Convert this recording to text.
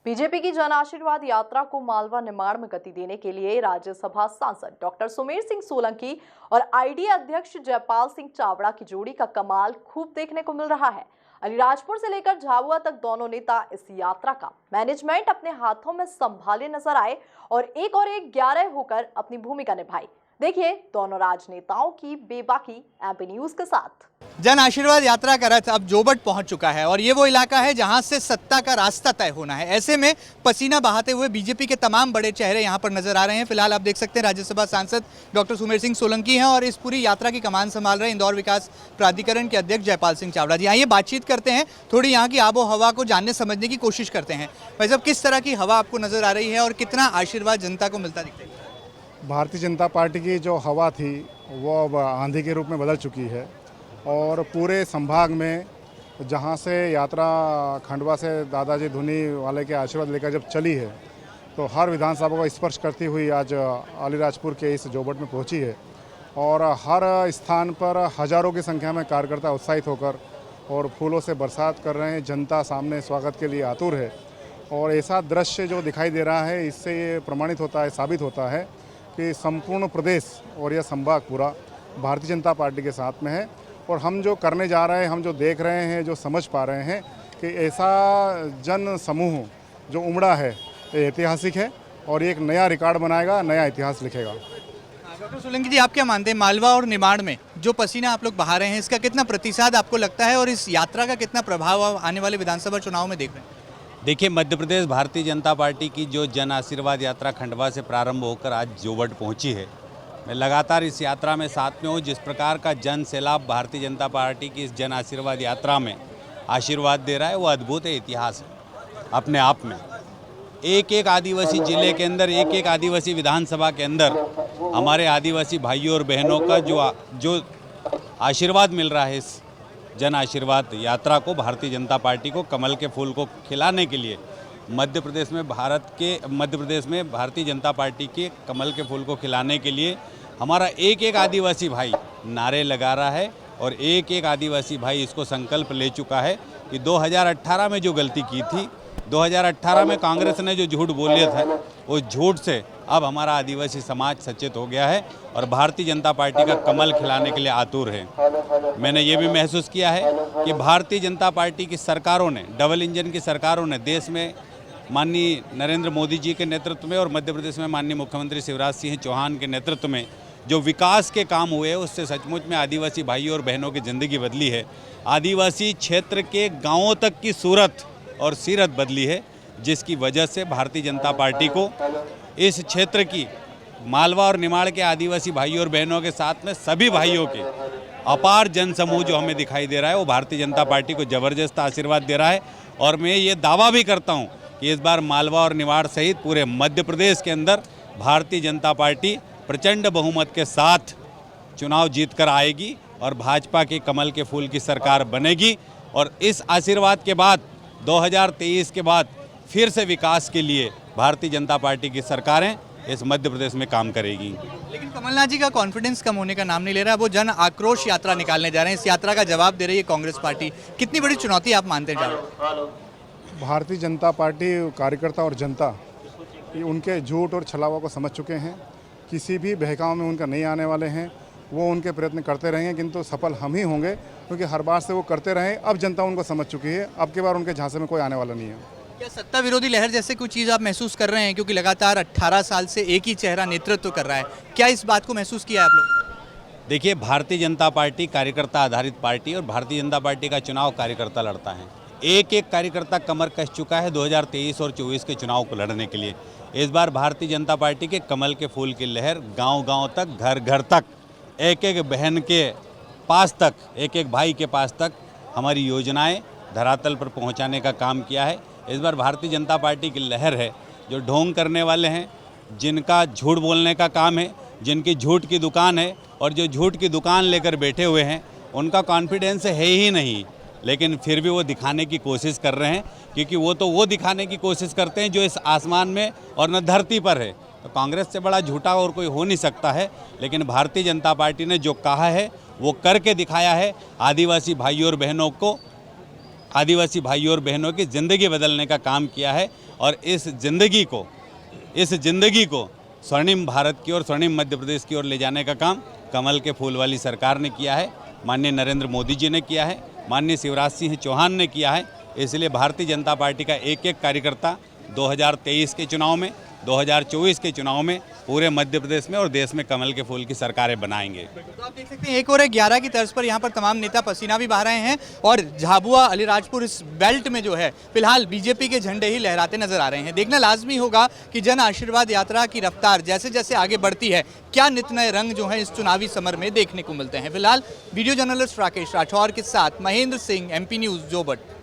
BJP की जन आशीर्वाद यात्रा को मालवा निर्माण में गति देने के लिए राज्यसभा सांसद डॉक्टर सुमेर सिंह सोलंकी और आईडी अध्यक्ष जयपाल सिंह चावड़ा की जोड़ी का कमाल खूब देखने को मिल रहा है। अलीराजपुर से लेकर झाबुआ तक दोनों नेता इस यात्रा का मैनेजमेंट अपने हाथों में संभाले नजर आए और एक 11 होकर अपनी भूमिका निभाई। देखिए दोनों राजनेताओं की बेबाकी एमपी न्यूज के साथ। जन आशीर्वाद यात्रा का रथ अब जोबट पहुंच चुका है और ये वो इलाका है जहां से सत्ता का रास्ता तय होना है। ऐसे में पसीना बहाते हुए बीजेपी के तमाम बड़े चेहरे यहां पर नजर आ रहे हैं। फिलहाल आप देख सकते हैं राज्यसभा सांसद डॉक्टर सुमेर सिंह सोलंकी हैं और इस पूरी यात्रा की कमान संभाल रहे इंदौर विकास प्राधिकरण के अध्यक्ष जयपाल सिंह चावड़ा जी। आइए बातचीत करते हैं, थोड़ी यहाँ की आबो हवा को जानने समझने की कोशिश करते हैं। भाई साहब, किस तरह की हवा आपको नजर आ रही है और कितना आशीर्वाद जनता को मिलता दिखता है? भारतीय जनता पार्टी की जो हवा थी वो अब आंधी के रूप में बदल चुकी है और पूरे संभाग में जहां से यात्रा खंडवा से दादाजी धुनी वाले के आशीर्वाद लेकर जब चली है तो हर विधानसभा को स्पर्श करती हुई आज अलीराजपुर के इस जोबट में पहुंची है और हर स्थान पर हजारों की संख्या में कार्यकर्ता उत्साहित होकर और फूलों से बरसात कर रहे हैं। जनता सामने स्वागत के लिए आतुर है और ऐसा दृश्य जो दिखाई दे रहा है, इससे ये प्रमाणित होता है, साबित होता है कि संपूर्ण प्रदेश और यह संभाग पूरा भारतीय जनता पार्टी के साथ में है। और हम जो करने जा रहे हैं, हम जो देख रहे हैं, जो समझ पा रहे हैं कि ऐसा जन समूह जो उमड़ा है ये ऐतिहासिक है और एक नया रिकॉर्ड बनाएगा, नया इतिहास लिखेगा। डॉक्टर सोलंकी जी, आप क्या मानते हैं, मालवा और निमाड़ में जो पसीना आप लोग बहा रहे हैं इसका कितना प्रतिशत आपको लगता है और इस यात्रा का कितना प्रभाव आने वाले विधानसभा चुनाव में देख रहे हैं? देखिए, मध्य प्रदेश भारतीय जनता पार्टी की जो जन आशीर्वाद यात्रा खंडवा से प्रारंभ होकर आज जोबट पहुंची है, मैं लगातार इस यात्रा में साथ में हूँ। जिस प्रकार का जन सैलाब भारतीय जनता पार्टी की इस जन आशीर्वाद यात्रा में आशीर्वाद दे रहा है वो अद्भुत है, इतिहास है अपने आप में। एक आदिवासी जिले के अंदर, एक आदिवासी विधानसभा के अंदर हमारे आदिवासी भाइयों और बहनों का जो आशीर्वाद मिल रहा है इस जन आशीर्वाद यात्रा को, भारतीय जनता पार्टी को कमल के फूल को खिलाने के लिए मध्य प्रदेश में भारतीय जनता पार्टी के कमल के फूल को खिलाने के लिए हमारा एक आदिवासी भाई नारे लगा रहा है और एक आदिवासी भाई इसको संकल्प ले चुका है कि 2018 में जो गलती की थी, 2018 में कांग्रेस ने जो झूठ बोले थे, उस झूठ से अब हमारा आदिवासी समाज सचेत हो गया है और भारतीय जनता पार्टी का कमल खिलाने के लिए आतुर है। मैंने ये भी महसूस किया है कि भारतीय जनता पार्टी की सरकारों ने, डबल इंजन की सरकारों ने देश में माननीय नरेंद्र मोदी जी के नेतृत्व में और मध्य प्रदेश में माननीय मुख्यमंत्री शिवराज सिंह चौहान के नेतृत्व में जो विकास के काम हुए उससे सचमुच में आदिवासी भाइयों और बहनों की ज़िंदगी बदली है। आदिवासी क्षेत्र के गाँवों तक की सूरत और सीरत बदली है, जिसकी वजह से भारतीय जनता पार्टी को इस क्षेत्र की मालवा और निमाड़ के आदिवासी भाइयों और बहनों के साथ में सभी भाइयों के अपार जन समूह जो हमें दिखाई दे रहा है वो भारतीय जनता पार्टी को ज़बरदस्त आशीर्वाद दे रहा है। और मैं ये दावा भी करता हूँ कि इस बार मालवा और निमाड़ सहित पूरे मध्य प्रदेश के अंदर भारतीय जनता पार्टी प्रचंड बहुमत के साथ चुनाव जीतकर आएगी और भाजपा के कमल के फूल की सरकार बनेगी। और इस आशीर्वाद के बाद 2023 के बाद फिर से विकास के लिए भारतीय जनता पार्टी की सरकारें इस मध्य प्रदेश में काम करेगी। लेकिन कमलनाथ जी का कॉन्फिडेंस कम होने का नाम नहीं ले रहा। वो जन आक्रोश यात्रा निकालने जा रहे हैं, इस यात्रा का जवाब दे रही है कांग्रेस पार्टी। कितनी बड़ी चुनौती आप मानते हैं? भारतीय जनता पार्टी कार्यकर्ता और जनता उनके झूठ और छलावा को समझ चुके हैं। किसी भी बहकाव में उनका नहीं आने वाले हैं। वो उनके प्रयत्न करते रहेंगे किंतु सफल हम ही होंगे, क्योंकि हर बार से वो करते रहे। अब जनता उनको समझ चुकी है, अब की बार उनके झांसे में कोई आने वाला नहीं है। क्या सत्ता विरोधी लहर जैसे कुछ चीज़ आप महसूस कर रहे हैं, क्योंकि लगातार 18 साल से एक ही चेहरा नेतृत्व कर रहा है? क्या इस बात को महसूस किया है आप लोग? देखिए, भारतीय जनता पार्टी कार्यकर्ता आधारित पार्टी और भारतीय जनता पार्टी का चुनाव कार्यकर्ता लड़ता है। एक कार्यकर्ता कमर कस चुका है 2023 और 24 के चुनाव को लड़ने के लिए। इस बार भारतीय जनता पार्टी के कमल के फूल की लहर गांव-गांव तक, घर-घर तक, एक बहन के पास तक, एक भाई के पास तक हमारी योजनाएं धरातल पर पहुंचाने का काम किया है। इस बार भारतीय जनता पार्टी की लहर है जो ढोंग करने वाले हैं, जिनका झूठ बोलने का काम है, जिनकी झूठ की दुकान है और जो झूठ की दुकान लेकर बैठे हुए हैं, उनका कॉन्फिडेंस है ही नहीं, लेकिन फिर भी वो दिखाने की कोशिश कर रहे हैं, क्योंकि वो दिखाने की कोशिश करते हैं जो इस आसमान में और न धरती पर है। तो कांग्रेस से बड़ा झूठा और कोई हो नहीं सकता है। लेकिन भारतीय जनता पार्टी ने जो कहा है वो करके दिखाया है। आदिवासी भाइयों और बहनों की ज़िंदगी बदलने का काम किया है और इस जिंदगी को स्वर्णिम भारत की और स्वर्णिम मध्य प्रदेश की ओर ले जाने का काम कमल के फूल वाली सरकार ने किया है, माननीय नरेंद्र मोदी जी ने किया है, माननीय शिवराज सिंह चौहान ने किया है। इसलिए भारतीय जनता पार्टी का एक एक कार्यकर्ता 2023 के चुनाव में, 2024 के चुनाव में पूरे मध्य प्रदेश में और देश में कमल के फूल की सरकारें बनाएंगे। तो आप देख सकते हैं 1 और 11 की तर्ज पर यहाँ पर तमाम नेता पसीना भी बहा रहे हैं और झाबुआ अलीराजपुर इस बेल्ट में जो है फिलहाल बीजेपी के झंडे ही लहराते नजर आ रहे हैं। देखना लाजमी होगा कि जन आशीर्वाद यात्रा की रफ्तार जैसे जैसे आगे बढ़ती है, क्या नित नए रंग जो है इस चुनावी समर में देखने को मिलते हैं। फिलहाल वीडियो जर्नलिस्ट राकेश राठौर के साथ महेंद्र सिंह, MP न्यूज़, जोबट।